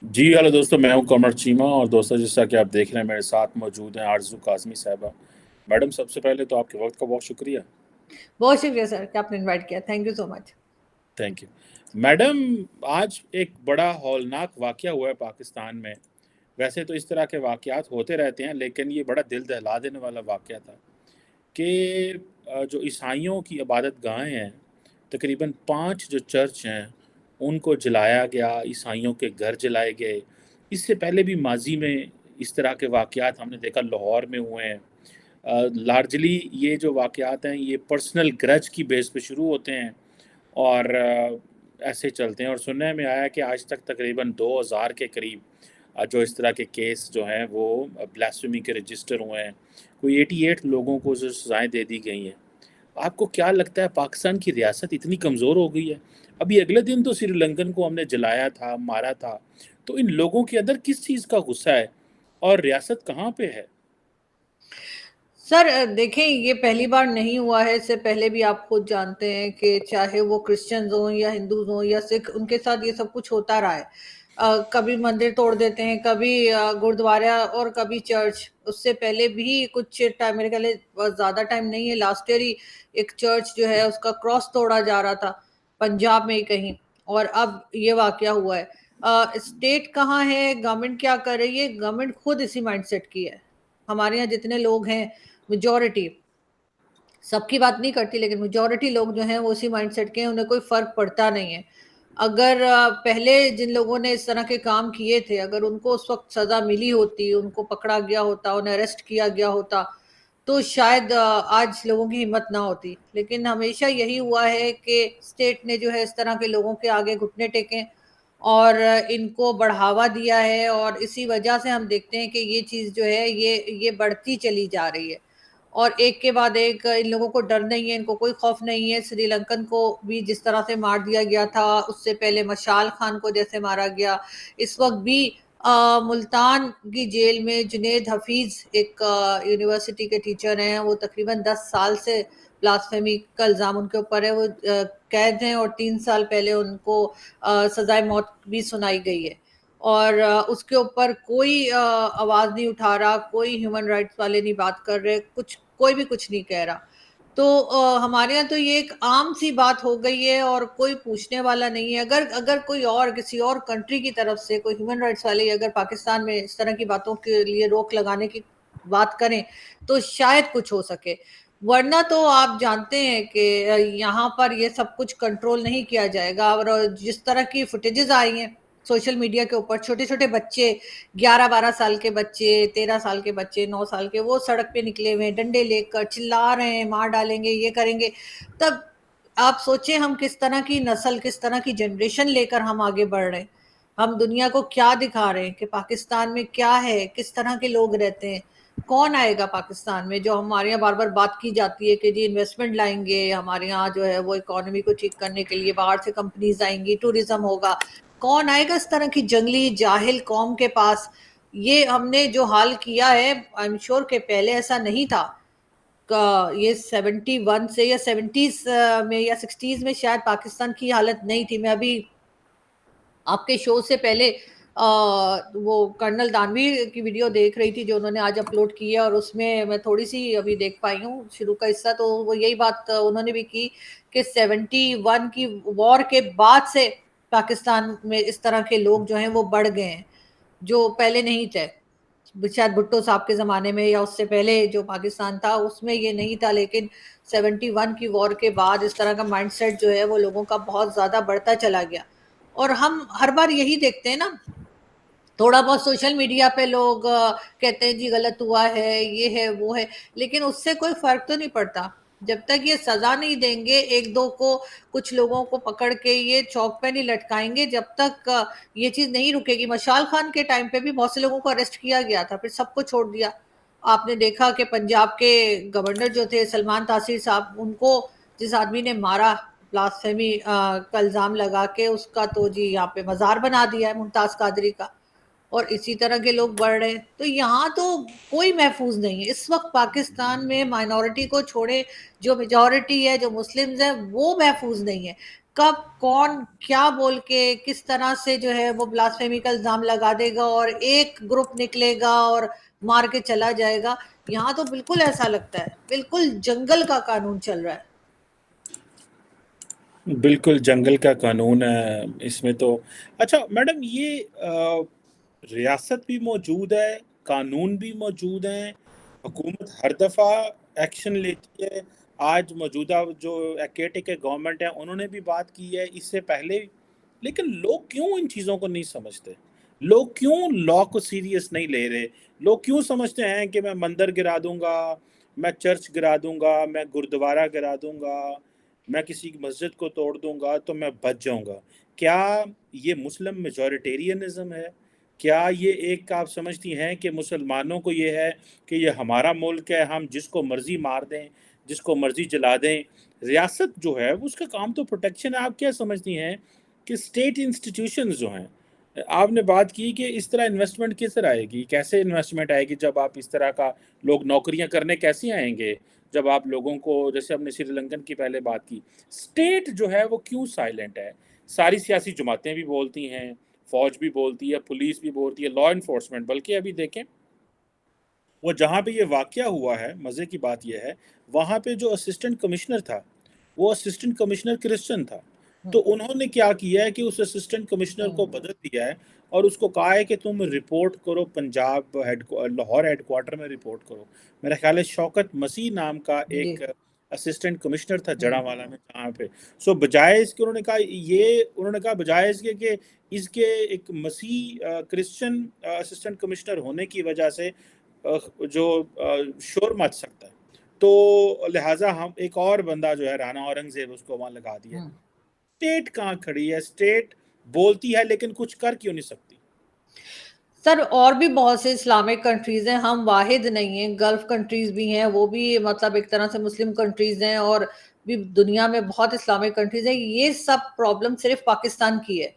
जी hello दोस्तों, मैं हूं कमर चीमा। और दोस्तों, जैसा कि आप देख रहे हैं, मेरे साथ मौजूद हैं आरजू काजमी साहबा। मैडम, सबसे पहले तो आपके वक्त का बहुत शुक्रिया। बहुत शुक्रिया सर कि आपने इनवाइट किया। Thank you so much. Thank you. Madam, आज एक बड़ा हौलनाक वाकया हुआ है पाकिस्तान में। वैसे तो इस तरह के वाकयात होते रहते हैं, लेकिन ये बड़ा दिल दहला देने वाला वाकया था कि जो ईसाइयों की इबादत गाहें हैं, तकरीबन 5 जो चर्च हैं, उनको जलाया गया, ईसाइयों के घर जलाए गए। इससे पहले भी माजी में इस तरह के वाकयात हमने देखा, लाहौर में हुए हैं। लार्जली ये जो वाकयात हैं, ये पर्सनल ग्रज की बेस पे शुरू होते हैं और ऐसे चलते हैं। और सुनने में आया कि आज तक तकरीबन 2000 के करीब जो इस तरह के केस जो हैं वो ब्लास्फेमी के रजिस्टर हुए हैं। कोई 88 लोगों को जो सज़ाएँ दे दी गई हैं। आपको क्या लगता है, पाकिस्तान की रियासत इतनी कमज़ोर हो गई है? अभी अगले दिन तो श्रीलंकन को हमने जलाया था, मारा था। तो इन लोगों के अंदर किस चीज़ का गुस्सा है और रियासत कहाँ पे है? सर देखें, ये पहली बार नहीं हुआ है। इससे पहले भी आप खुद जानते हैं कि चाहे वो क्रिश्चियंस हों या हिंदूज हों या सिख, उनके साथ ये सब कुछ होता रहा है। कभी मंदिर तोड़ देते हैं, कभी गुरुद्वारा और कभी चर्च। उससे पहले भी कुछ टाइम, मेरे ख्याल ज्यादा टाइम नहीं है, लास्ट ईयर ही एक चर्च जो है उसका क्रॉस तोड़ा जा रहा था पंजाब में ही कहीं। और अब ये वाकया हुआ है। स्टेट कहाँ है, गवर्नमेंट क्या कर रही है? गवर्नमेंट खुद इसी माइंडसेट की है। हमारे यहाँ जितने लोग हैं, मेजोरिटी, सबकी बात नहीं करती लेकिन मेजोरिटी लोग जो हैं वो उसी माइंडसेट के हैं। उन्हें कोई फर्क पड़ता नहीं है। अगर पहले जिन लोगों ने इस तरह के काम किए थे, अगर उनको उस वक्त सजा मिली होती, उनको पकड़ा गया होता, उन्हें अरेस्ट किया गया होता, तो शायद आज लोगों की हिम्मत ना होती। लेकिन हमेशा यही हुआ है कि स्टेट ने जो है इस तरह के लोगों के आगे घुटने टेके और इनको बढ़ावा दिया है। और इसी वजह से हम देखते हैं कि ये चीज जो है ये बढ़ती चली जा रही है। और एक के बाद एक इन लोगों को डर नहीं है, इनको कोई खौफ नहीं है। श्रीलंकन को भी जिस तरह से मार दिया गया था, उससे पहले मशाल खान को जैसे मारा गया, इस वक्त भी मुल्तान की जेल में जुनेद हफीज, एक यूनिवर्सिटी के टीचर हैं, वो तकरीबन 10 साल से ब्लास्फेमी का इल्जाम उनके ऊपर है। वो कैद हैं और 3 साल पहले उनको सजाए मौत भी सुनाई गई है। और उसके ऊपर कोई आवाज नहीं उठा रहा, कोई ह्यूमन राइट्स वाले नहीं बात कर रहे, कुछ कोई भी कुछ नहीं कह रहा। तो हमारे यहाँ तो ये एक आम सी बात हो गई है और कोई पूछने वाला नहीं है। अगर अगर कोई और किसी और कंट्री की तरफ से कोई ह्यूमन राइट्स वाले अगर पाकिस्तान में इस तरह की बातों के लिए रोक लगाने की बात करें तो शायद कुछ हो सके। वरना तो आप जानते हैं कि यहाँ पर ये सब कुछ कंट्रोल नहीं किया जाएगा। और जिस तरह की फुटेजेस आई हैं सोशल मीडिया के ऊपर, छोटे छोटे बच्चे, 11-12 साल के बच्चे, 13 साल के बच्चे, 9 साल के, वो सड़क पे निकले हुए हैं डंडे लेकर, चिल्ला रहे हैं मार डालेंगे, ये करेंगे। तब आप सोचें हम किस तरह की नस्ल, किस तरह की जनरेशन लेकर हम आगे बढ़ रहे हैं। हम दुनिया को क्या दिखा रहे हैं कि पाकिस्तान में क्या है, किस तरह के लोग रहते हैं। कौन आएगा पाकिस्तान में? जो हमारे यहाँ बार बार बात की जाती है कि जी इन्वेस्टमेंट लाएंगे हमारे यहाँ, जो है वो इकोनॉमी को ठीक करने के लिए बाहर से कंपनीज आएंगी, टूरिज्म होगा। कौन आएगा इस तरह की जंगली जाहिल कौम के पास? ये हमने जो हाल किया है, आई एम श्योर के पहले ऐसा नहीं था। ये 71 से या 70s में या 60s में शायद पाकिस्तान की हालत नहीं थी। मैं अभी आपके शो से पहले वो कर्नल दानवी की वीडियो देख रही थी जो उन्होंने आज अपलोड की है, और उसमें मैं थोड़ी सी अभी देख पाई हूँ शुरू का हिस्सा। तो वो यही बात उन्होंने भी की कि 71 की वॉर के बाद से पाकिस्तान में इस तरह के लोग जो हैं वो बढ़ गए हैं, जो पहले नहीं थे। शायद भुट्टो साहब के जमाने में या उससे पहले जो पाकिस्तान था उसमें ये नहीं था, लेकिन 71 की वॉर के बाद इस तरह का माइंडसेट जो है वो लोगों का बहुत ज्यादा बढ़ता चला गया। और हम हर बार यही देखते हैं ना, थोड़ा बहुत सोशल मीडिया पे लोग कहते हैं जी गलत हुआ है, ये है वो है, लेकिन उससे कोई फर्क तो नहीं पड़ता। जब तक ये सजा नहीं देंगे एक दो को, कुछ लोगों को पकड़ के ये चौक पे नहीं लटकाएंगे, जब तक ये चीज नहीं रुकेगी। मशाल खान के टाइम पे भी बहुत से लोगों को अरेस्ट किया गया था, फिर सबको छोड़ दिया। आपने देखा कि पंजाब के गवर्नर जो थे सलमान तासीर साहब, उनको जिस आदमी ने मारा ब्लास्फेमी का इल्जाम लगा के, उसका तो जी यहाँ पे मजार बना दिया है मुमताज कादरी का। और इसी तरह के लोग बढ़ रहे हैं। तो यहाँ तो कोई महफूज नहीं है इस वक्त पाकिस्तान में। माइनॉरिटी को छोड़े, जो मेजोरिटी है, जो मुस्लिम्स है, वो महफूज नहीं है। कब कौन क्या बोल के किस तरह से जो है वो ब्लास्फेमी का इल्जाम लगा देगा और एक ग्रुप निकलेगा और मार के चला जाएगा। यहाँ तो बिल्कुल ऐसा लगता है बिल्कुल जंगल का कानून चल रहा है। बिल्कुल जंगल का कानून है इसमें तो। अच्छा मैडम, ये रियासत भी मौजूद है, कानून भी मौजूद हैं, हुकूमत हर दफ़ा एक्शन लेती है। आज मौजूदा जो केयर गवर्नमेंट है उन्होंने भी बात की है इससे पहले, लेकिन लोग क्यों इन चीज़ों को नहीं समझते? लोग क्यों लॉ को सीरियस नहीं ले रहे? लोग क्यों समझते हैं कि मैं मंदिर गिरा दूंगा, मैं चर्च गिरा दूंगा, मैं गुरुद्वारा गिरा दूंगा, मैं किसी की मस्जिद को तोड़ दूंगा तो मैं बच जाऊंगा? क्या ये मुस्लिम मेजॉरिटेरियनिज्म है? क्या ये एक आप समझती हैं कि मुसलमानों को ये है कि ये हमारा मुल्क है, हम जिसको मर्जी मार दें, जिसको मर्जी जला दें? रियासत जो है उसका काम तो प्रोटेक्शन है। आप क्या समझती हैं कि स्टेट इंस्टीट्यूशंस जो हैं, आपने बात की कि इस तरह इन्वेस्टमेंट किस तरह आएगी, कैसे इन्वेस्टमेंट आएगी जब आप इस तरह का लोग नौकरियां करने कैसे आएंगे? जब आप लोगों को, जैसे हमने श्रीलंकन की पहले बात की, स्टेट जो है वो क्यों साइलेंट है? सारी सियासी जमातें भी बोलती हैं, फौज भी बोलती है, पुलिस भी बोलती है, लॉ इन्फोर्समेंट, बल्कि अभी देखें वो जहाँ पे ये वाकया हुआ है, मज़े की बात यह है, वहाँ पे जो असिस्टेंट कमिश्नर था, वो असिस्टेंट कमिश्नर क्रिश्चियन था। तो हम्म, उन्होंने क्या किया है कि उस असिस्टेंट कमिश्नर को हम्म, बदल दिया है और उसको कहा है कि तुम रिपोर्ट करो पंजाब लाहौर हेडक्वार्टर में रिपोर्ट करो। मेरा ख्याल है शौकत मसीह नाम का जी, एक असिस्टेंट कमिश्नर था हम्म, जड़ांवाला में, जहाँ पे सो बजाय इसके उन्होंने कहा बजाय इसके कि इसके एक मसीह क्रिश्चियन असिस्टेंट कमिश्नर होने की वजह से जो शोर मच सकता है, तो लिहाजा हम एक और बंदा जो है राणा औरंगजेब उसको वहां लगा दिया। हम्म। स्टेट कहाँ खड़ी है? स्टेट बोलती है लेकिन कुछ कर क्यों नहीं सकती? सर और भी बहुत से इस्लामिक कंट्रीज हैं, हम वाहिद नहीं हैं, गल्फ कंट्रीज भी हैं, वो भी मतलब एक तरह से मुस्लिम कंट्रीज हैं, और भी दुनिया में बहुत इस्लामिक कंट्रीज हैं। ये सब प्रॉब्लम सिर्फ पाकिस्तान की है।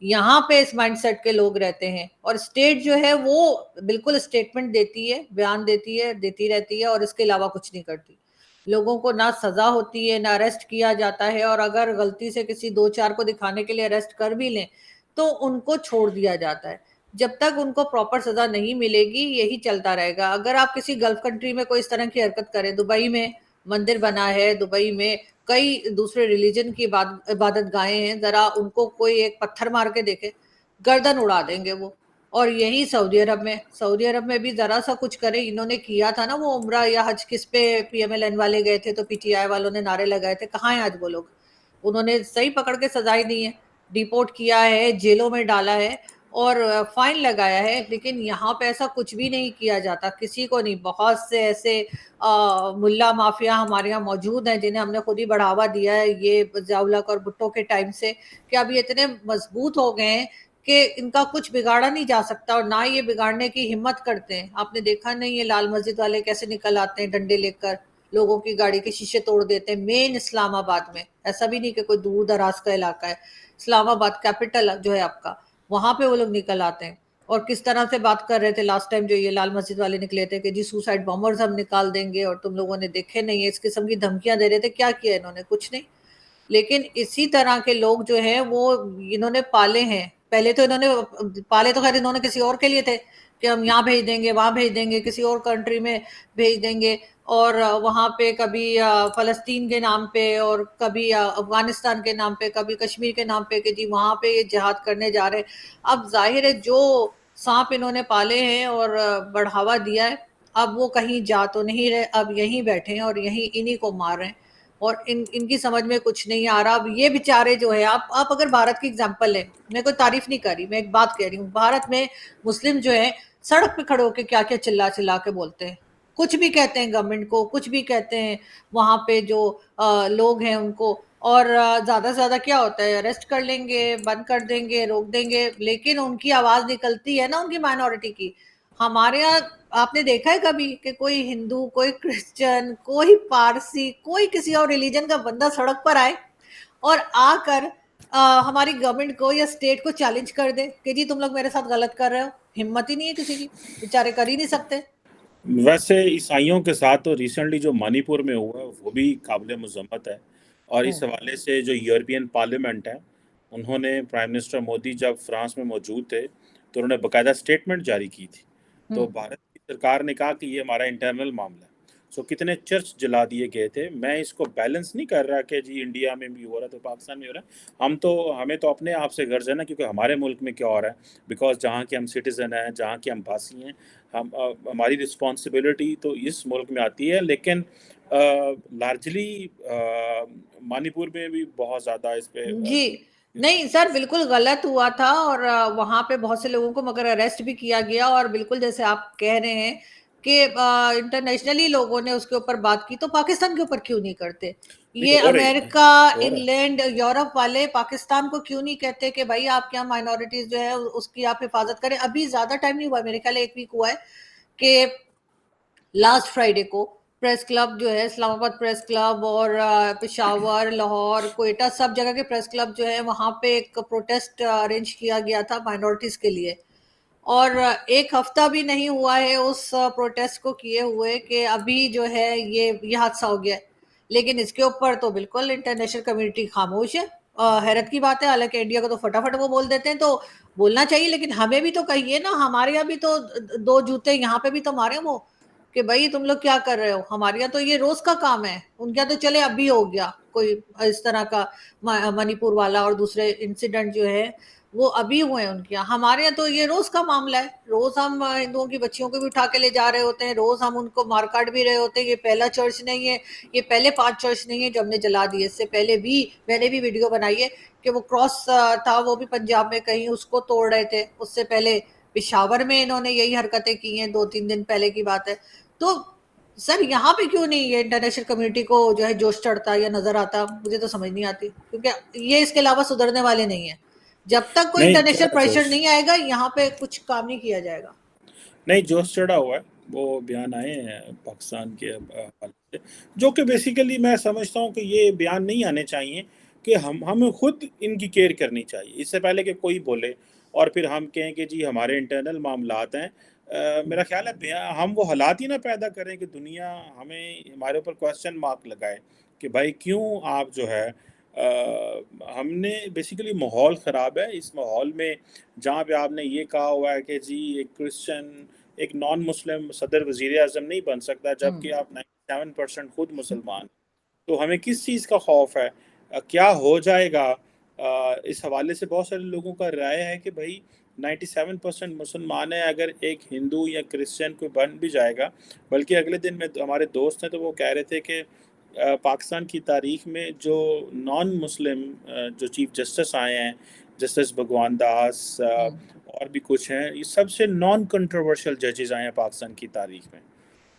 यहाँ पे इस माइंडसेट के लोग रहते हैं, और स्टेट जो है वो बिल्कुल स्टेटमेंट देती है, बयान देती है, देती रहती है, और इसके अलावा कुछ नहीं करती। लोगों को ना सजा होती है, ना अरेस्ट किया जाता है, और अगर गलती से किसी दो चार को दिखाने के लिए अरेस्ट कर भी लें तो उनको छोड़ दिया जाता है। जब तक उनको प्रॉपर सजा नहीं मिलेगी यही चलता रहेगा। अगर आप किसी गल्फ कंट्री में कोई इस तरह की हरकत करें, दुबई में मंदिर बना है, दुबई में कई दूसरे रिलीजन की इबादत गाहें हैं, जरा उनको कोई एक पत्थर मार के देखे, गर्दन उड़ा देंगे वो। और यही सऊदी अरब में भी जरा सा कुछ करे, इन्होंने किया था ना वो उम्रा या हज, किस पे पीएमएलएन वाले गए थे तो पीटीआई वालों ने नारे लगाए थे, कहाँ है आज वो लोग? उन्होंने सही पकड़ के सजाएं दी है, डिपोर्ट किया है, जेलों में डाला है, और फाइन लगाया है, लेकिन यहाँ पे ऐसा कुछ भी नहीं किया जाता, किसी को नहीं। बहुत से ऐसे मुल्ला माफिया हमारे यहाँ मौजूद हैं जिन्हें हमने खुद ही बढ़ावा दिया है ये ज़ियाउल और भुट्टो के टाइम से, कि अब ये इतने मजबूत हो गए हैं कि इनका कुछ बिगाड़ा नहीं जा सकता, और ना ये बिगाड़ने की हिम्मत करते हैं। आपने देखा नहीं है लाल मस्जिद वाले कैसे निकल आते हैं डंडे लेकर, लोगों की गाड़ी के शीशे तोड़ देते हैं मेन इस्लामाबाद में। ऐसा भी नहीं कि कोई दूर दराज का इलाका है, इस्लामाबाद कैपिटल जो है आपका, वहां पे वो लोग निकल आते हैं। और किस तरह से बात कर रहे थे लास्ट टाइम जो ये लाल मस्जिद वाले निकले थे कि जी सुसाइड बॉम्बर्स हम निकाल देंगे, और तुम लोगों ने देखे नहीं है, इस किस्म की धमकियां दे रहे थे। क्या किया इन्होंने? कुछ नहीं। लेकिन इसी तरह के लोग जो हैं वो इन्होंने पाले हैं। पहले तो इन्होंने पाले तो खैर इन्होंने किसी और के लिए थे कि हम यहाँ भेज देंगे, वहां भेज देंगे, किसी और कंट्री में भेज देंगे, और वहां पे कभी फलस्तीन के नाम पे, और कभी अफगानिस्तान के नाम पे, कभी कश्मीर के नाम पे, कि जी वहां पे ये जिहाद करने जा रहे। अब जाहिर है जो सांप इन्होंने पाले हैं और बढ़ावा दिया है, अब वो कहीं जा तो नहीं रहे, अब यहीं बैठे हैं और यहीं इन्हीं को मार रहे हैं। और इनकी समझ में कुछ नहीं आ रहा। अब ये बेचारे जो है, आप अगर भारत की एग्जांपल लें, मैं कोई तारीफ नहीं कर रही, मैं एक बात कह रही हूँ, भारत में मुस्लिम जो है सड़क पे खड़े होकर क्या क्या चिल्ला चिल्ला के बोलते हैं, कुछ भी कहते हैं गवर्नमेंट को, कुछ भी कहते हैं वहां पे जो लोग हैं उनको, और ज्यादा से ज्यादा क्या होता है, अरेस्ट कर लेंगे, बंद कर देंगे, रोक देंगे, लेकिन उनकी आवाज निकलती है ना उनकी माइनॉरिटी की। हमारे यहाँ आपने देखा है कभी कि कोई हिंदू, कोई क्रिश्चियन, कोई पारसी, कोई किसी और रिलीजन का बंदा सड़क पर आए और आकर हमारी गवर्नमेंट को या स्टेट को चैलेंज कर दे कि जी तुम लोग मेरे साथ गलत कर रहे हो? हिम्मत ही नहीं है किसी की, बेचारे कर ही नहीं सकते। वैसे ईसाइयों के साथ तो रिसेंटली जो मणिपुर में हुआ है वो भी काबिल मजम्मत है। और इस हम्म। हवाले से जो यूरोपियन पार्लियामेंट है, उन्होंने प्राइम मिनिस्टर मोदी जब फ्रांस में मौजूद थे तो उन्होंने बाकायदा स्टेटमेंट जारी की थी। तो हम्म। भारत की सरकार ने कहा कि ये हमारा इंटरनल मामला है। सो कितने चर्च जला दिए गए थे। मैं इसको बैलेंस नहीं कर रहा कि जी इंडिया में भी हो रहा है तो पाकिस्तान में हो रहा है। हमें तो अपने आप से गर्ज है ना, क्योंकि हमारे मुल्क में क्या हो रहा है, बिकॉज जहाँ के हम सिटीज़न हैं, जहाँ के हम भाषी हैं, हमारी रिस्पॉन्सिबिलिटी तो इस मुल्क में आती है। लेकिन लार्जली मणिपुर में भी बहुत ज़्यादा इस पे जी, नहीं सर, बिल्कुल गलत हुआ था और वहां पे बहुत से लोगों को मगर अरेस्ट भी किया गया, और बिल्कुल जैसे आप कह रहे हैं कि इंटरनेशनली लोगों ने उसके ऊपर बात की, तो पाकिस्तान के ऊपर क्यों नहीं करते? नहीं ये हो रही है, अमेरिका, हो रहा है। इंग्लैंड, यूरोप वाले पाकिस्तान को क्यों नहीं कहते कि भाई आपके यहाँ माइनॉरिटीज जो है उसकी आप हिफाजत करें? अभी ज्यादा टाइम नहीं हुआ, मेरे ख्याल 1 वीक हुआ है कि लास्ट फ्राइडे को प्रेस क्लब जो है, इस्लामाबाद प्रेस क्लब और पेशावर, लाहौर, कोयटा, सब जगह के प्रेस क्लब जो है वहां पे एक प्रोटेस्ट अरेंज किया गया था माइनॉरिटीज के लिए। और 1 हफ्ता भी नहीं हुआ है उस प्रोटेस्ट को किए हुए कि अभी जो है ये हादसा हो गया है। लेकिन इसके ऊपर तो बिल्कुल इंटरनेशनल कम्युनिटी खामोश है। हैरत की बात है, हालांकि इंडिया को तो फटाफट वो बोल देते हैं, तो बोलना चाहिए, लेकिन हमें भी तो कहिए ना। हमारे यहाँ भी तो दो जूते यहाँ पे भी तो मारे वो, कि भाई तुम लोग क्या कर रहे हो। हमारे यहाँ तो ये रोज का काम है, उनके यहाँ तो चले अभी हो गया कोई इस तरह का मणिपुर वाला और दूसरे इंसिडेंट जो है वो अभी हुए हैं उनके यहाँ। हमारे यहाँ तो ये रोज का मामला है। रोज हम हिंदुओं की बच्चियों को भी उठा के ले जा रहे होते हैं, रोज हम उनको मार काट भी रहे होते हैं। ये पहला चर्च नहीं है, ये पहले 5 चर्च नहीं है जो हमने जला दिए। इससे पहले भी मैंने भी वीडियो बनाई है कि वो क्रॉस था, वो भी पंजाब में कहीं उसको तोड़ रहे थे। उससे पहले पिशावर में इन्होंने यही हरकतें की हैं, 2-3 दिन पहले की बात है। तो सर यहाँ पे क्यों नहीं ये इंटरनेशनल कम्युनिटी को जो है जोश चढ़ता या नजर आता? मुझे तो समझ नहीं आती, क्योंकि ये इसके अलावा सुधरने वाले नहीं है। जब तक कोई नहीं इंटरनेशनल क्या प्रेशर जोश, नहीं आएगा यहाँ पे कुछ काम नहीं किया जाएगा। नहीं जोश चढ़ा हुआ है। वो बयान आए हैं पाकिस्तान के हवाले से, जो कि बेसिकली मैं समझता हूँ कि ये बयान नहीं आने चाहिए। कि हम हमें खुद इनकी केयर करनी चाहिए इससे पहले कि कोई बोले और फिर हम कहें कि जी हमारे इंटरनल मामलात हैं। मेरा ख्याल है हम वो हालात ही ना पैदा करें कि दुनिया हमें हमारे ऊपर क्वेश्चन मार्क लगाए कि भाई क्यों आप जो है हमने बेसिकली माहौल ख़राब है। इस माहौल में जहाँ पे आपने ये कहा हुआ है कि जी एक क्रिश्चियन, एक नॉन मुस्लिम सदर वज़ीर आज़म नहीं बन सकता, जबकि आप 97% खुद मुसलमान। तो हमें किस चीज़ का खौफ है? क्या हो जाएगा? इस हवाले से बहुत सारे लोगों का राय है कि भाई 97% मुसलमान है, अगर एक हिंदू या क्रिश्चियन कोई बन भी जाएगा। बल्कि अगले दिन में हमारे दोस्त हैं तो वो कह रहे थे कि पाकिस्तान की तारीख में जो नॉन मुस्लिम जो चीफ जस्टिस आए हैं, जस्टिस भगवान दास और भी कुछ हैं, ये सबसे नॉन कंट्रोवर्शियल जजेस आए हैं पाकिस्तान की तारीख में।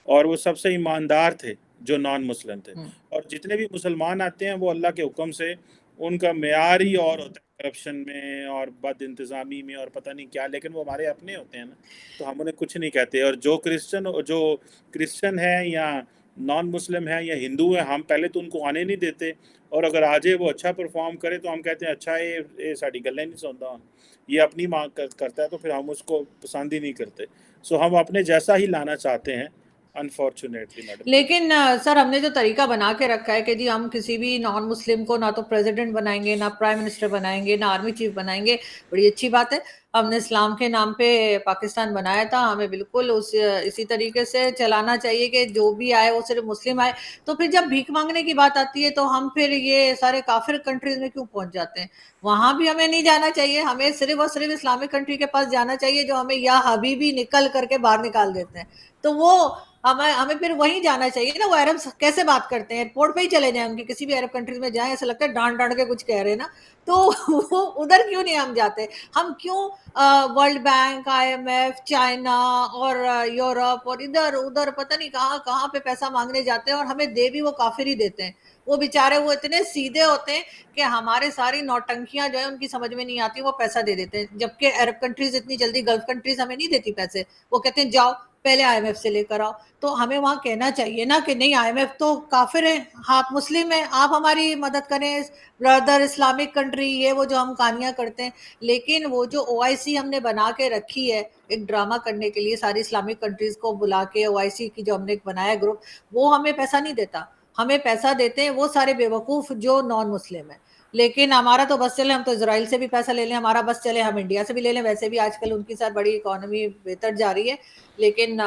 और वो सबसे ईमानदार थे जो नॉन मुस्लिम थे। और जितने भी मुसलमान आते हैं वो अल्लाह के हुक्म से, उनका मेयार ही और होता है करप्शन में और बद इंतज़ामी में और पता नहीं क्या, लेकिन वो हमारे अपने होते हैं ना, तो हम उन्हें कुछ नहीं कहते। और जो क्रिश्चियन है या नॉन मुस्लिम है या हिंदू है, हम पहले तो उनको आने नहीं देते। और अगर आ जाए वो अच्छा परफॉर्म करे तो हम कहते हैं अच्छा ये साड़ी गल्लें नहीं सुनता, ये अपनी मांग करता है, तो फिर हम उसको पसंद ही नहीं करते। सो हम अपने जैसा ही लाना चाहते हैं, अनफॉर्चुनेटली मैडम। लेकिन सर, हमने जो तरीका बना के रखा है कि जी हम किसी भी नॉन मुस्लिम को ना तो प्रेसिडेंट बनाएंगे, ना प्राइम मिनिस्टर बनाएंगे, ना आर्मी चीफ बनाएंगे, बड़ी अच्छी बात है। हमने इस्लाम के नाम पे पाकिस्तान बनाया था, हमें बिल्कुल उस इसी तरीके से चलाना चाहिए कि जो भी आए वो सिर्फ मुस्लिम आए। तो फिर जब भीख मांगने की बात आती है तो हम फिर ये सारे काफिर कंट्रीज में क्यों पहुंच जाते हैं? वहां भी हमें नहीं जाना चाहिए, हमें सिर्फ और सिर्फ इस्लामिक कंट्री के पास जाना चाहिए जो हमें या हबीबी निकल करके बाहर निकाल देते हैं। तो वो हमें हमें फिर वहीं जाना चाहिए ना। वो अरब कैसे बात करते हैं, एयरपोर्ट पे ही चले जाएं, उनके किसी भी अरब कंट्रीज में जाएं, ऐसा लगता है डांट डांट के कुछ कह रहे हैं ना। तो वो उधर क्यों नहीं हम जाते? हम क्यों वर्ल्ड बैंक, आईएमएफ, चाइना और यूरोप और इधर उधर पता नहीं कहाँ कहाँ पे पैसा मांगने जाते हैं, और हमें दे भी वो काफिर ही देते हैं। वो बेचारे वो इतने सीधे होते हैं कि हमारे सारी नौटंकियां जो है उनकी समझ में नहीं आती, वो पैसा दे देते हैं। जबकि अरब कंट्रीज इतनी जल्दी, गल्फ कंट्रीज हमें नहीं देती पैसे। वो कहते हैं जाओ पहले आईएमएफ से लेकर आओ। तो हमें वहां कहना चाहिए ना कि नहीं, आईएमएफ तो काफिर है, आप मुस्लिम है, आप हमारी मदद करें, ब्रदर इस्लामिक कंट्री, ये वो जो हम कहानियां करते हैं। लेकिन वो जो ओआईसी हमने बना के रखी है एक ड्रामा करने के लिए, सारी इस्लामिक कंट्रीज को बुला के ओआईसी की जो हमने बनाया ग्रुप, वो हमें पैसा नहीं देता। हमें पैसा देते हैं वो सारे बेवकूफ जो नॉन मुस्लिम है। लेकिन हमारा तो बस चले, हम तो इजराइल से भी पैसा ले लें, हमारा बस चले, हम इंडिया से भी ले लें, वैसे भी आजकल उनकी साथ बड़ी इकोनॉमी बेहतर जा रही है। लेकिन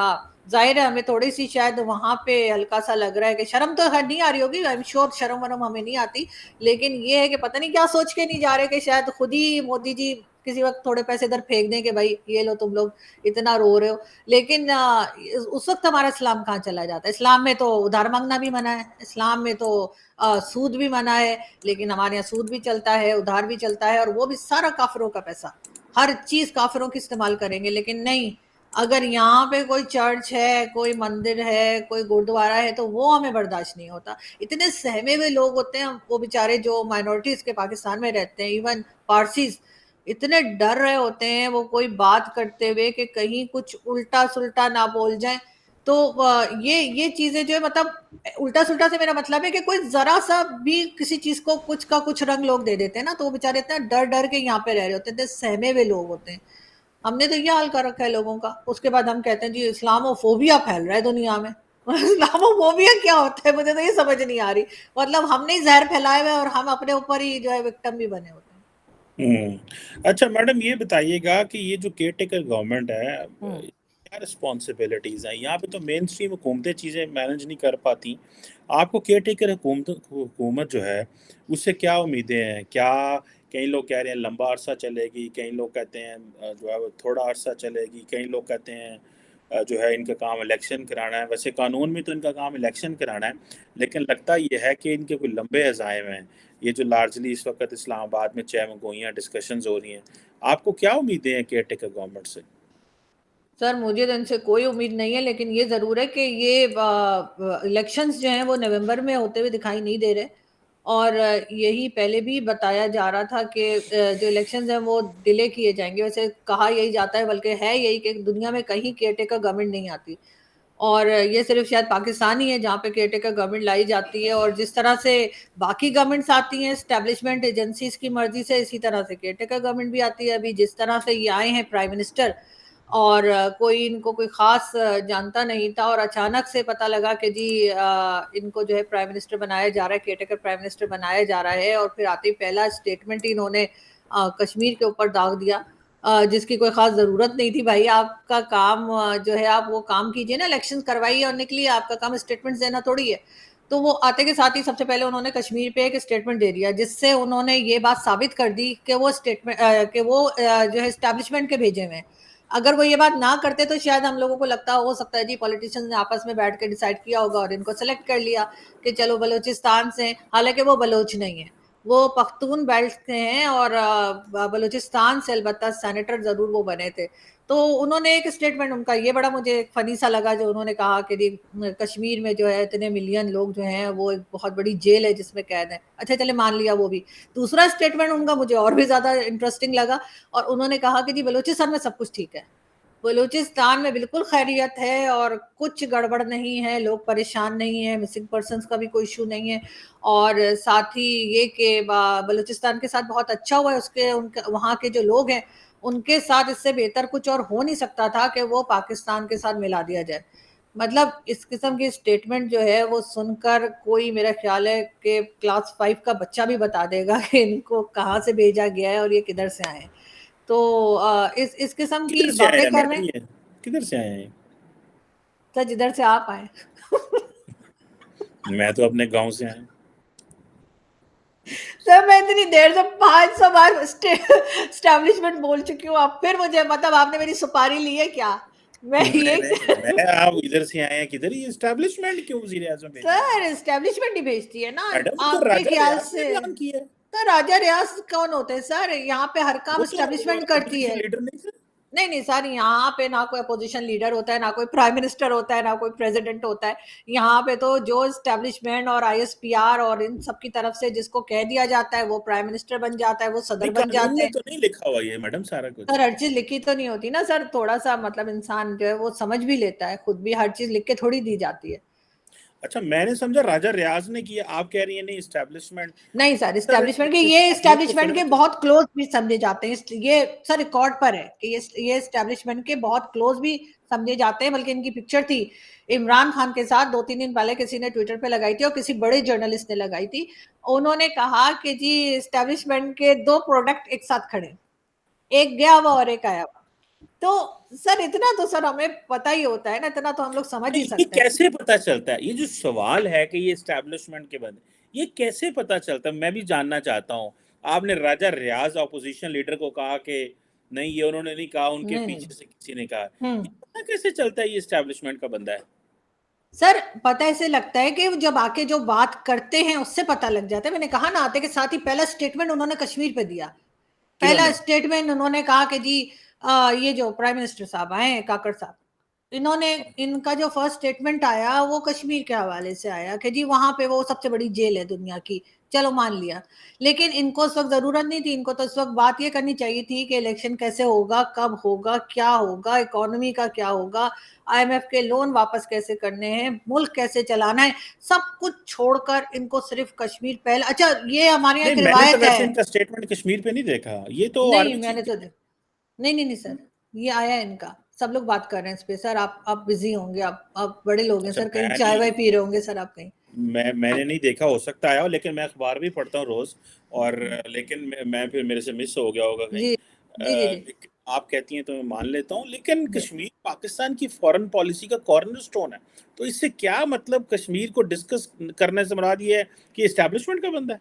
जाहिर है हमें थोड़ी सी शायद वहां पे हल्का सा लग रहा है कि शर्म तो खैर नहीं आ रही होगी, आई एम श्योर शर्म वरम हमें नहीं आती, लेकिन ये है कि पता नहीं क्या सोच के नहीं जा रहे कि शायद खुद ही मोदी जी किसी वक्त थोड़े पैसे इधर फेंक दें कि भाई ये लो तुम लोग इतना रो रहे हो। लेकिन उस वक्त हमारा इस्लाम कहाँ चला जाता है? इस्लाम में तो उधार मांगना भी मना है, इस्लाम में तो सूद भी मना है, लेकिन हमारे यहाँ सूद भी चलता है, उधार भी चलता है, और वो भी सारा काफिरों का पैसा, हर चीज काफिरों की इस्तेमाल करेंगे। लेकिन नहीं, अगर यहाँ पे कोई चर्च है, कोई मंदिर है, कोई गुरुद्वारा है, तो वो हमें बर्दाश्त नहीं होता। इतने सहमे हुए लोग होते हैं वो बेचारे जो माइनॉरिटीज के पाकिस्तान में रहते हैं, इवन पारसीज, इतने डर रहे होते हैं वो कोई बात करते हुए कि कहीं कुछ उल्टा सुल्टा ना बोल जाए। तो ये चीजें जो है, मतलब उल्टा सुल्टा से मेरा मतलब है कि कोई जरा सा भी किसी चीज को कुछ का कुछ रंग लोग दे देते हैं ना, तो वो बेचारे इतना डर डर के यहाँ पे रह रहे होते हैं, इतने सहमे हुए लोग होते हैं। हमने तो ये हाल कर रखा है लोगों का। उसके बाद हम कहते हैं जी इस्लामोफोबिया फैल रहा है दुनिया में। इस्लामोफोबिया क्या होता है, मुझे तो ये समझ नहीं आ रही। मतलब हमने ही जहर फैलाए हुए और हम अपने ऊपर ही जो है विक्टिम भी बने होते हैं। अच्छा मैडम, ये बताइएगा कि ये जो केयर टेकर गवर्नमेंट है, हम्म। क्या रिस्पॉन्सिबिलिटीज हैं यहाँ पे? तो मेन स्ट्रीम हुकूमतें चीज़ें मैनेज नहीं कर पाती। आपको केयर टेकर हुकूमत जो है उससे क्या उम्मीदें हैं? क्या कई लोग कह रहे हैं लंबा अरसा चलेगी, कई लोग कहते हैं जो है वो थोड़ा अरसा चलेगी, कई लोग कहते हैं जो है इनका काम इलेक्शन कराना है। वैसे कानून में तो इनका काम इलेक्शन कराना है, लेकिन लगता ये है कि इनके कोई लंबे अज़ाइम हैं। ये जो लार्जली इस वक्त इस्लामाबाद में चैम गोइयाँ डिस्कशंस हो रही हैं, आपको क्या उम्मीदें हैं केयर टेकर गवर्नमेंट से? सर मुझे तो इनसे कोई उम्मीद नहीं है, लेकिन ये जरूर है कि ये इलेक्शंस जो हैं वो नवंबर में होते हुए दिखाई नहीं दे रहे। और यही पहले भी बताया जा रहा था कि जो इलेक्शंस हैं वो डिले किए जाएंगे। वैसे कहा यही जाता है, बल्कि है यही, कि दुनिया में कहीं केयरटेकर गवर्नमेंट नहीं आती, और ये सिर्फ शायद पाकिस्तान ही है जहाँ पे केयरटेकर गवर्नमेंट लाई जाती है। और जिस तरह से बाकी गवर्नमेंट्स आती हैं एस्टेब्लिशमेंट एजेंसीज की मर्जी से, इसी तरह से केयरटेकर गवर्नमेंट भी आती है। अभी जिस तरह से ये आए हैं प्राइम मिनिस्टर, और कोई इनको कोई खास जानता नहीं था, और अचानक से पता लगा कि जी इनको जो है प्राइम मिनिस्टर बनाया जा रहा है, केयरटेकर प्राइम मिनिस्टर बनाया जा रहा है। और फिर आते ही पहला स्टेटमेंट ही इन्होंने कश्मीर के ऊपर दाग दिया, जिसकी कोई खास जरूरत नहीं थी। भाई आपका काम जो है आप वो काम कीजिए ना, इलेक्शन करवाइए और निकलिए, आपका काम स्टेटमेंट देना थोड़ी है। तो वो आते के साथ ही सबसे पहले उन्होंने कश्मीर पे एक स्टेटमेंट दे दिया, जिससे उन्होंने ये बात साबित कर दी कि वो स्टेटमेंट कि वो जो है स्टैब्लिशमेंट के भेजे हुए हैं। अगर वो ये बात ना करते तो शायद हम लोगों को लगता हो सकता है जी पॉलिटिशियंस ने आपस में बैठ के डिसाइड किया होगा और इनको सेलेक्ट कर लिया कि चलो बलूचिस्तान से, हालांकि वो बलोच नहीं है, वो पख्तून बेल्ट से हैं, और बलूचिस्तान से अलबत्ता सेनेटर जरूर वो बने थे। तो उन्होंने एक स्टेटमेंट, उनका ये बड़ा मुझे फनी सा लगा, जो उन्होंने कहा कि कश्मीर में जो है इतने मिलियन लोग जो हैं वो एक बहुत बड़ी जेल है जिसमें कैद है। अच्छा चले मान लिया वो भी। दूसरा स्टेटमेंट उनका मुझे और भी ज्यादा इंटरेस्टिंग लगा, और उन्होंने कहा कि जी बलूचिस्तान में सब कुछ ठीक है, बलूचिस्तान में बिल्कुल खैरियत है और कुछ गड़बड़ नहीं है, लोग परेशान नहीं है, मिसिंग पर्सन्स का भी कोई इशू नहीं है। और साथ ही ये कि बलूचिस्तान के साथ बहुत अच्छा हुआ है, उसके उनके वहाँ के जो लोग हैं उनके साथ इससे बेहतर कुछ और हो नहीं सकता था कि वो पाकिस्तान के साथ मिला दिया जाए। मतलब इस किस्म की स्टेटमेंट जो है वो सुनकर कोई, मेरा ख्याल है कि क्लास 5 का बच्चा भी बता देगा कि इनको कहाँ से भेजा गया है और ये किधर से आए हैं। तो इस किस्म की किधर से आए बातें हैं कर रहे मैडम हैं। ये? किधर से आए हैं? सर जिधर से आप आए। मैं तो अपने गांव से आया। सर मैं इतनी देर से 500 बार स्टैब्लिशमेंट बोल चुकी हूँ, आप फिर मुझे, मतलब आपने मेरी सुपारी ली है क्या? मैं नहीं ये नहीं, मैं आप इधर से आए हैं, किधर ये एस्टेब्लिशमेंट क्यों वजीर आजम भेजेगा? सर एस्टेब्लिशमेंट ही भेजती है ना, मैडम तो आपके राजा ख्याल रियाज ने से। ऐलान किया है। तो राजा रियाज कौन होते हैं सर? यहाँ पे हर काम वो तो एस्टेब्लिशमेंट करती अपोजिशन है। लीडर नहीं थे? नहीं नहीं सर, यहाँ पे ना कोई अपोजिशन लीडर होता है, ना कोई प्राइम मिनिस्टर होता है, ना कोई प्रेसिडेंट होता है। यहाँ पे तो जो एस्टेब्लिशमेंट और आईएसपीआर और इन सब की तरफ से जिसको कह दिया जाता है वो प्राइम मिनिस्टर बन जाता है, वो सदर नहीं, बन कानून जाते में हैं। तो नहीं लिखा हुआ ये मैडम सारा सर कुछ। हर चीज लिखी तो नहीं होती ना सर, थोड़ा सा मतलब इंसान जो है वो समझ भी लेता है, खुद भी हर चीज लिख के थोड़ी दी जाती है। अच्छा, मैंने समझा राजा रियाज ने किया, आप कह रही हैं नहीं एस्टेब्लिशमेंट। नहीं सर, सर एस्टेब्लिशमेंट के ये ये तो एस्टेब्लिशमेंट के गलत है। बहुत क्लोज भी समझे जाते हैं, ये सर रिकॉर्ड पर है कि ये एस्टेब्लिशमेंट के बहुत क्लोज भी समझे जाते हैं। बल्कि इनकी पिक्चर थी इमरान खान के साथ 2-3 दिन पहले, किसी ने ट्विटर पे लगाई थी और किसी बड़े जर्नलिस्ट ने लगाई थी। उन्होंने कहा कि जी एस्टेब्लिशमेंट के 2 प्रोडक्ट एक साथ खड़े, एक गया हुआ और एक आया हुआ। तो सर इतना तो सर हमें पता ही होता है ना, इतना तो हम लोग समझ ही ये सकते हैं। कैसे पता चलता है? ये जो सवाल है कि ये एस्टेब्लिशमेंट के बंदे, ये कैसे पता चलता है? मैं भी जानना चाहता हूँ। आपने राजा रियाज ऑपोजिशन लीडर को कहा कि नहीं, ये उन्होंने नहीं कहा, उनके नहीं नहीं पीछे से किसी ने कहा। हम्म। ये पता कैसे चलता है ये एस्टेब्लिशमेंट का बंदा है? सर पता ऐसे लगता है कि जब आके जो बात करते हैं उससे पता लग जाता है। मैंने कहा ना आते के साथ ही पहला स्टेटमेंट उन्होंने कश्मीर पे दिया। पहला किन्होंने? स्टेटमेंट उन्होंने कहा कि जी ये जो प्राइम मिनिस्टर साहब आए हैं काकड़ साहब, इन्होंने, इनका जो फर्स्ट स्टेटमेंट आया वो कश्मीर के हवाले से आया कि जी वहां पे वो सबसे बड़ी जेल है दुनिया की। चलो मान लिया, लेकिन इनको उस वक्त जरूरत नहीं थी। इनको तो उस वक्त बात ये करनी चाहिए थी कि इलेक्शन कैसे होगा, कब होगा, क्या होगा, इकोनॉमी का क्या होगा, आईएमएफ के लोन वापस कैसे करने हैं, मुल्क कैसे चलाना है। सब कुछ छोड़कर इनको सिर्फ कश्मीर पहले। अच्छा ये हमारे यहाँ नहीं, एक मैंने तो रिवायत है। वैसे इनका स्टेटमेंट कश्मीर पे नहीं देखा, ये तो नहीं आर्मी चीफ मैंने के। तो, नहीं नहीं नहीं सर, ये आया है इनका। सब लोग बात कर रहे हैं इस पे सर। आप बिजी होंगे, आप बड़े लोग हैं अच्छा, सर, कहीं चाय वाय पी रहे होंगे सर आप कहीं। मैंने नहीं देखा, हो सकता आया हो, लेकिन मैं अखबार भी पढ़ता हूँ रोज। और हम्म, लेकिन मैं फिर मेरे से मिस हो गया होगा कहीं। जी जी जी जी। लेकिन आप कहती हैं तो मैं मान लेता हूँ, लेकिन जी कश्मीर पाकिस्तान की फॉरेन पॉलिसी का कॉर्नरस्टोन है। तो इससे क्या मतलब? कश्मीर को डिस्कस करने से मुराद ये है कि एस्टेब्लिशमेंट का बंदा है?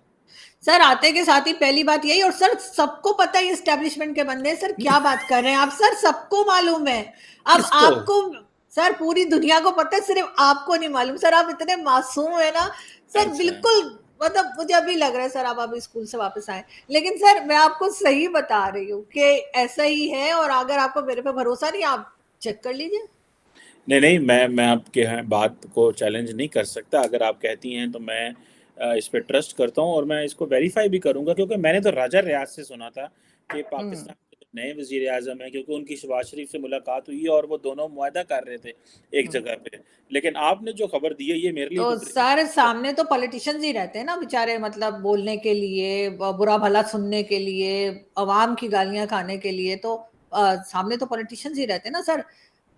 सर आते के साथ ही पहली बात यही, और सर सबको पता है एस्टेब्लिशमेंट के बंदे हैं सर, क्या बात कर रहे हैं आप सर, सबको मालूम है। अब किसको? आपको, सर पूरी दुनिया को पता है, सिर्फ आपको नहीं मालूम सर। आप इतने मासूम है ना सर, अच्छा। बिल्कुल। मतलब मुझे अभी लग रहा है सर आप अभी स्कूल से वापस आए। लेकिन सर मैं आपको सही बता रही हूँ कि ऐसा ही है, और अगर आपको मेरे पे भरोसा नहीं, आप चेक कर लीजिए। नहीं नहीं, मैं आपके बात को चैलेंज नहीं कर सकता। अगर आप कहती हैं तो मैं इस पे ट्रस्ट करता हूँ, और मैं इसको वेरीफाई भी करूंगा, क्योंकि मैंने तो राजा रियाज से सुना था कि हम्म पाकिस्तान के जो नए वजीर आजम है, क्योंकि उनकी शहबाज शरीफ से मुलाकात हुई और वो दोनों मुआहदा कर रहे थे एक हम्म। जगह पे। लेकिन आपने जो खबर दी है ये मेरे लिए तो तो सर सामने तो पॉलिटिशियंस ही रहते हैं ना बेचारे, मतलब बोलने के लिए, बुरा भला सुनने के लिए, अवाम की गालियां खाने के लिए। तो सामने तो पॉलिटिशियंस ही रहते हैं ना सर।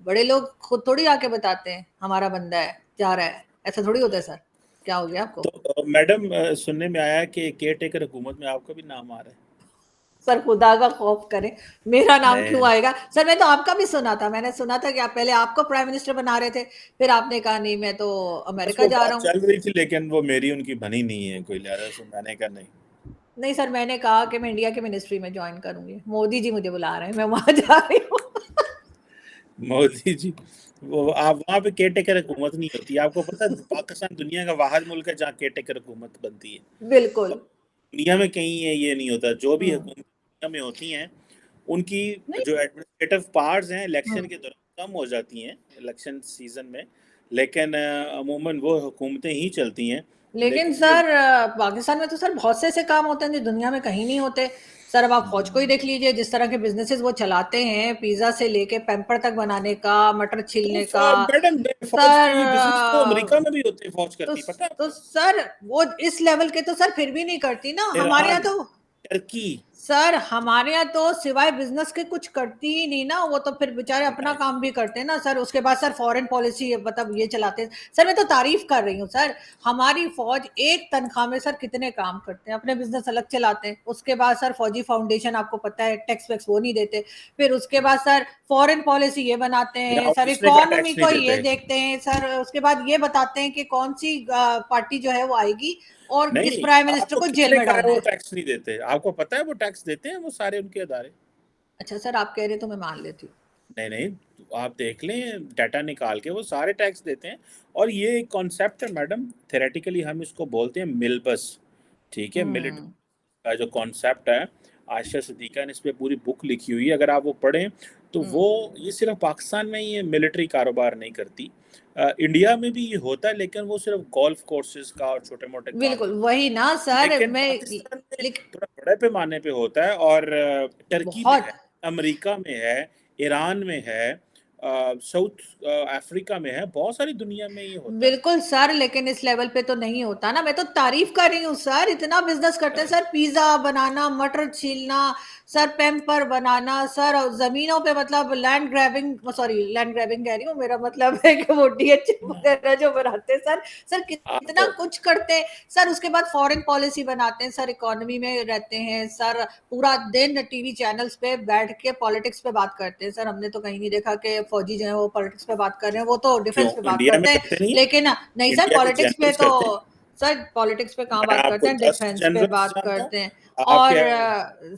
बड़े लोग खुद थोड़ी आके बताते हैं हमारा बंदा है जा रहा है, ऐसा थोड़ी होता है सर। क्या हो गया आपको? तो मैडम, सुनने में आया कि केयर टेकर हुकूमत में आपका भी नाम आ रहा है। सर खुदा का खौफ करें, मेरा नाम क्यों मैं आएगा सर? मैं तो आपका भी सुना था, मैंने सुना था कि आप पहले आपको प्राइम मिनिस्टर बना रहे थे, फिर आपने कहा नहीं मैं तो बस अमेरिका वो जा रहा बात हूँ। चल रही थी, लेकिन वो मेरी उनकी बनी नहीं है कोई, लिहाजा से मैंने कहा नहीं। नहीं सर, मैंने कहा कि मैं इंडिया के मिनिस्ट्री में ज्वाइन करूंगी, मोदी जी मुझे बुला रहे हैं, मैं वहां जा रही हूँ। मोदी जी, वो आप वहाँ पे केयर टेकर हुकूमत नहीं होती। आपको पता है पाकिस्तान दुनिया का वाहिद मुल्क है जहाँ केयर टेकर हुकूमत बनती है। बिल्कुल। और दुनिया में कहीं है ये नहीं होता। जो भी हम्म। हुकूमत दुनिया में होती हैं, उनकी नहीं। जो एडमिनिस्ट्रेटिव पावर्स हैं इलेक्शन हम्म। के दौरान कम हो जाती हैं, इलेक्शन सीजन में। लेकिन अमूमन वो हुकूमतें ही चलती हैं। लेकिन लेकिन ये सर पाकिस्तान में तो सर बहुत से ऐसे काम होते हैं जो दुनिया में कहीं नहीं होते। सर अब आप फौज को ही देख लीजिए, जिस तरह के बिजनेसेस वो चलाते हैं, पिज्जा से लेके पैम्पर तक बनाने का, मटर तो छीलने का। मैडम, फौज के सर ये बिजनेस तो अमेरिका में भी होते हैं, फौज तो करती पता है तो आपको? सर वो इस लेवल के तो सर फिर भी नहीं करती ना, हमारे यहाँ ईरान, तो। टर्की। सर हमारे यहाँ तो सिवाय बिजनेस के कुछ करती ही नहीं ना, वो तो फिर बेचारे अपना काम भी करते हैं ना सर। उसके बाद सर फॉरेन पॉलिसी मतलब ये चलाते हैं सर। मैं तो तारीफ कर रही हूँ सर, हमारी फौज एक तनख्वाह में सर कितने काम करते हैं, अपने बिजनेस अलग चलाते हैं। उसके बाद सर फौजी फाउंडेशन आपको पता है टैक्स वैक्स वो नहीं देते। फिर उसके बाद सर फॉरेन पॉलिसी ये बनाते हैं सर, उसने का इकोनॉमी टैक्स नहीं को ये देते। देखते हैं सर। उसके बाद ये बताते हैं कि कौन सी पार्टी जो है वो आएगी और किस नहीं, प्राइम मिनिस्टर आपको को जेल किसने में कहा है डालना वो है। टैक्स नहीं देते? आपको पता है वो टैक्स देते हैं, वो सारे उनके अदारे। अच्छा सर आप कह रहे तो मैं मान लेती हूँ। नहीं नहीं, आप देख लें डाटा निकाल के, वो सारे टैक्स देते हैं। और ये एक कॉन्सेप्ट है मैडम, थेरेटिकली हम इसको बोलते हैं मिलबस। ठीक है, मिलिट्री हम्म का जो कॉन्सेप्ट है, आयशा सिद्दीका ने इस पे पूरी बुक लिखी हुई है, अगर आप वो पढ़ें तो वो, हम्म। ये सिर्फ पाकिस्तान में ही ये मिलिट्री कारोबार नहीं करती। इंडिया में भी ये होता है, लेकिन वो सिर्फ गोल्फ कोर्सेज का और छोटे मोटे काम बिल्कुल होते वही ना हैं। सर लेकिन मैं। पाकिस्तान में लिख थोड़ा बड़े पैमाने पे होता है, और टर्की में बहुत। है, अमेरिका में है, ईरान में है, साउथ अफ्रीका में है, बहुत सारी दुनिया में ये होता है। बिल्कुल सर, लेकिन इस लेवल पे तो नहीं होता ना। मैं तो तारीफ कर रही हूँ सर, इतना बिजनेस करते हैं सर, पिज्जा बनाना, मटर छीलना सर, पेम्पर बनाना सर, जमीनों पे मतलब land grabbing, sorry land grabbing कह रही हूँ, मेरा मतलब है कि वो डीएच वगैरह जो बनाते हैं सर। सर कितना आप कुछ करते हैं सर। उसके बाद फॉरेन पॉलिसी बनाते हैं सर, इकोनॉमी में रहते हैं सर, पूरा दिन टीवी चैनल्स पे बैठ के पॉलिटिक्स पे बात करते हैं सर। हमने तो कहीं नहीं देखा कि फौजी जो है वो पॉलिटिक्स पे बात कर रहे हैं, वो तो क्यों डिफेंस पे बात इंडिया में करते हैं। करते नहीं है? लेकिन नहीं सर, इंडिया के पॉलिटिक्स पे जनरल्स तो करते हैं। सर, पॉलिटिक्स पे कहाँ मैं बात करते आपको हैं, 10 डिफेंस पे जनरल्स बात जानता हूँ, करते हैं। आपके और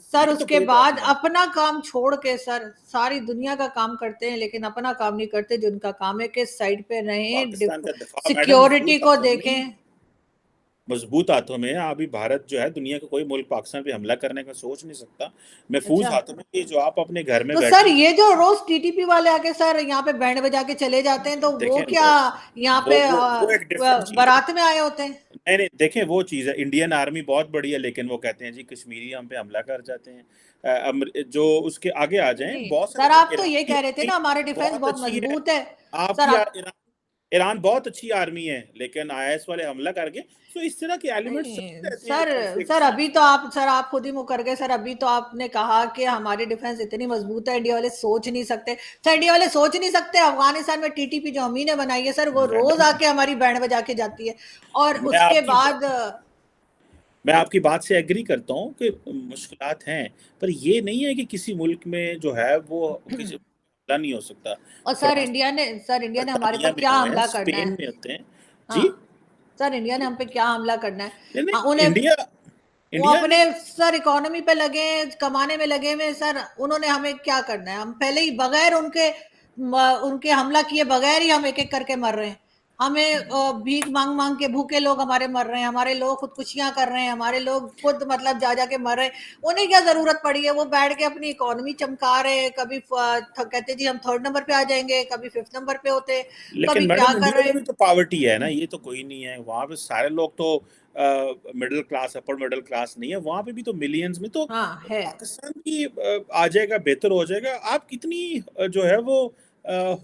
सर ये तो उसके कोई बात बाद नहीं। अपना काम छोड़ के सर सारी दुनिया का काम करते हैं, लेकिन अपना काम नहीं करते। जो उनका काम है कि साइड पे रहें, पाकिस्तान का दफा मैडम सिक्योरिटी मजबूत को हाथों में, देखें। मजबूत हाथों में। अभी भारत जो है दुनिया का कोई मुल्क पाकिस्तान पे हमला करने का सोच नहीं सकता। महफूज अच्छा, हाथों में। ये जो आप अपने घर में तो सर बैठी, ये जो रोज टीटीपी वाले आके सर यहाँ पे बैंड बजा के चले जाते हैं, तो वो देखें क्या यहाँ वो पे वो एक डिफरेंट चीज है। बारात में आए होते हैं? नहीं नहीं, देखें वो चीज़ है, इंडियन आर्मी बहुत बड़ी है, लेकिन वो कहते हैं जी कश्मीरी हम पे हमला कर जाते हैं। जो उसके आगे आ नहीं जाएं, नहीं बहुत सारे सर, आप तो ईरान ये की कह रहे थे आर्मी ना हमारे डिफेंस बहुत बहुत अच्छी है। मजबूत है। सर आपकी आप, ईरान ईरान बहुत अच्छी आर्मी है, लेकिन आईएस वाले हमला करके, तो इस तरह के एलिमेंट्स चलते नहीं रहते हैं सर, कॉन्फ्लिक्ट्स सर में। अभी तो आप, सर आप खुद ही मुँह कर गए सर। अभी तो आपने कहा कि हमारी डिफेंस इतनी मजबूत है, इंडिया वाले सोच नहीं सकते। सर इंडिया वाले सोच नहीं सकते, अफगानिस्तान में टीटीपी जो अमी ने बनाई है सर, वो रोज मैडम आके हमारी बैंड बजा के जाती है। और मैं उसके आपकी बाद मैं आपकी बात से एग्री करता हूँ कि मुश्किलात हैं, पर ये नहीं है कि किसी मुल्क में जो है वो किसी हमला नहीं हो सकता। और फ्रांस, सर इंडिया ने हमारे बरतानिया ऊपर में क्या हुए हैं, हमला करना स्पेन है? में होते हैं। जी, हाँ सर, इंडिया ने हम पे क्या हमला करना है? नहीं हाँ, नहीं, उन्हें, इंडिया वो इंडिया अपने ने सर इकोनॉमी पे लगे हैं, कमाने में लगे हुए हैं सर। उन्होंने हमें क्या करना है? हम पहले ही बगैर उनके उनके हमला किए बगैर ही हम एक एक करके मर रहे हैं। हमें भीख मांग मांग के भूखे लोग हमारे मर रहे हैं, हमारे लोग खुदकुशियां कर रहे हैं, हमारे लोग खुद मतलब जा जाके मर रहे हैं। उन्हें क्या जरूरत पड़ी है? वो बैठ के अपनी इकोनॉमी चमका रहे हैं। कभी कहते जी हम 3rd नंबर पे आ जाएंगे, कभी 5th नंबर पे होते, लेकिन कभी क्या मैडम कर इंडिया रहे में भी हैं। तो पावर्टी है ना, ये तो कोई नहीं है वहाँ पे सारे लोग तो middle class, upper middle class नहीं है वहाँ पे भी तो मिलियंस में तो। हाँ है। पाकिस्तान भी आ जाएगा, बेहतर हो जाएगा। आप कितनी जो है वो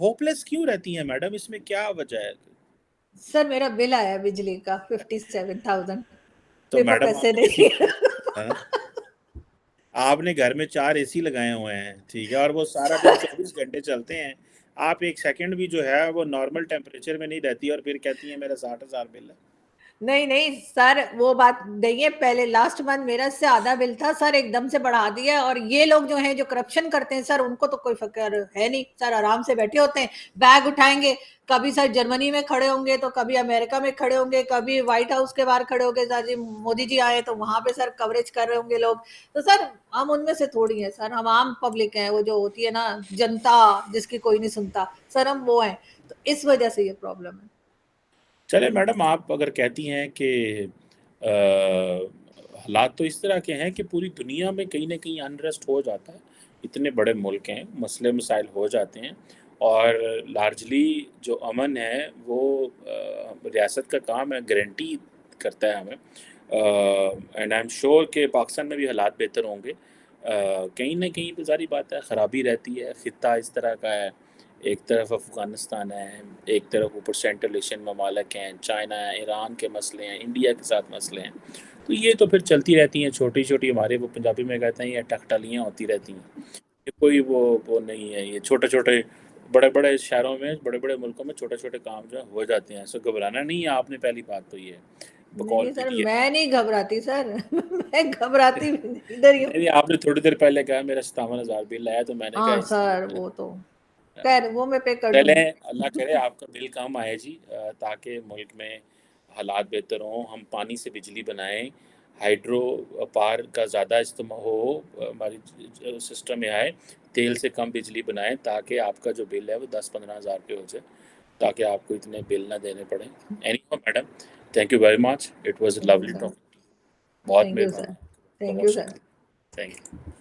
होपलेस क्यों रहती हैं मैडम, इसमें क्या वजह है? सर मेरा बिल आया बिजली का 57,000, तो मेरे पास मैडम पैसे आपने एसी नहीं क्यों, हाँ? आपने घर में 4 एसी लगाए हुए हैं, ठीक है, और वो सारा दिन 24 घंटे चलते हैं। आप एक सेकंड भी जो है वो नॉर्मल टेम्परेचर में नहीं रहती, और फिर कहती है मेरा 60,000 बिल है। नहीं नहीं सर, वो बात नहीं है। पहले लास्ट मंथ मेरा से आधा बिल था सर, एकदम से बढ़ा दिया। और ये लोग जो हैं जो करप्शन करते हैं सर, उनको तो कोई फिक्र है नहीं सर, आराम से बैठे होते हैं, बैग उठाएंगे, कभी सर जर्मनी में खड़े होंगे, तो कभी अमेरिका में खड़े होंगे, कभी व्हाइट हाउस के बाहर खड़े होंगे। सर जी मोदी जी आए तो वहां पे सर कवरेज कर रहे होंगे लोग। तो सर हम उनमें से थोड़ी है सर, हम आम पब्लिक हैं, वो जो होती है ना जनता, जिसकी कोई नहीं सुनता सर, हम वो हैं। तो इस वजह से ये प्रॉब्लम है। चले मैडम, आप अगर कहती हैं कि हालात तो इस तरह के हैं कि पूरी दुनिया में कहीं ना कहीं अनरेस्ट हो जाता है, इतने बड़े मुल्क हैं, मसले मसाइल हो जाते हैं, और लार्जली जो अमन है वो रियासत का काम है, गारंटी करता है हमें। एंड आई एम श्योर कि पाकिस्तान में भी हालात बेहतर होंगे। कहीं ना कहीं तो सारी बात है, ख़राबी रहती है, ख़ित्ता इस तरह का है, एक तरफ अफ़गानिस्तान है, एक तरफ ऊपर सेंट्रल एशियन ममालिक हैं, चाइना है, ईरान के मसले हैं, इंडिया के साथ मसले हैं। तो ये तो फिर चलती रहती हैं, छोटी छोटी, हमारे वो पंजाबी में कहते हैं ये टकटलियाँ होती रहती हैं। ये कोई वो नहीं है, ये छोटे छोटे बड़े बड़े शहरों में, बड़े बड़े मुल्कों में छोटे छोटे काम जो है हो जाते हैं, ऐसे घबराना नहीं है आपने, पहली बात तो ये है। नहीं बकौल नहीं सर, मेरी है। मैं नहीं घबराती सर। मैं घबराती भी नहीं, इधर ही हूँ। नहीं नहीं, आपने थोड़ी देर पहले कहा मेरा 57,000 बिल आया, तो मैंने कहा हाँ इसलिए सर, वो तो खैर वो मैं पे कर चलें, दूंगी। अल्लाह करे आपका बिल कम आए जी, ताकि मुल्क में हालात बेहतर हों, हम पानी से बिजली बनाएं, हाइड्रो पावर का ज़्यादा इस्तेमाल हो, हमारी सिस्टम में आए, तेल से कम बिजली बनाएं, ताकि आपका जो बिल है वो 10-15 हज़ार रुपये हो जाए, ताकि आपको इतने बिल ना देने पड़े। Anyway madam, thank you very much, it was thank you lovely sir. Talking. बहुत थैंक यू सर। मेहरबानी, थैंक बहुत यू सर। शुक्रिया। Thank you.